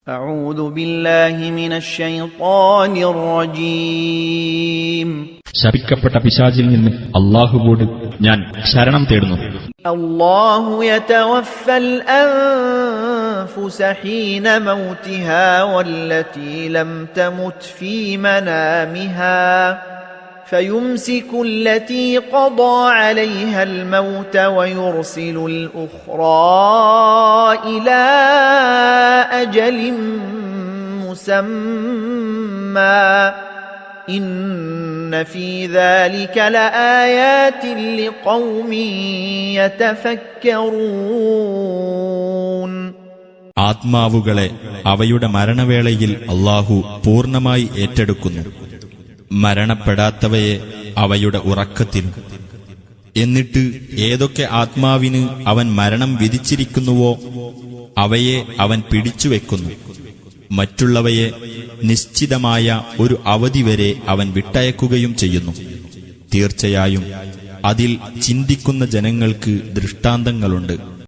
أعوذ بالله من الشيطان الرجيم. ശപിക്കപ്പെട്ട പിശാചിൽ നിന്ന് അല്ലാഹുവോട് ഞാൻ ശരണം തേടുന്നു. الله يتوفى الأنفس حين موتها والتي لم تمت في منامها فيمسك التي قضى عليها الموت ويرسل الأخرى إلى أجل مسمى إن في ذلك لآيات لقوم يتفكرون. ആത്മാവുകളെ അവയുടെ മരണവേളയിൽ അല്ലാഹു പൂർണ്ണമായി ഏറ്റെടുക്കുന്നു, മരണപ്പെടാത്തവയെ അവയുടെ ഉറക്കത്തിനും. എന്നിട്ട് ഏതൊക്കെ ആത്മാവിന് അവൻ മരണം വിധിച്ചിരിക്കുന്നുവോ അവയെ അവൻ പിടിച്ചുവെക്കുന്നു. മറ്റുള്ളവയെ നിശ്ചിതമായ ഒരു അവധി വരെ അവൻ വിട്ടയക്കുകയും ചെയ്യുന്നു. തീർച്ചയായും അതിൽ ചിന്തിക്കുന്ന ജനങ്ങൾക്ക് ദൃഷ്ടാന്തങ്ങളുണ്ട്.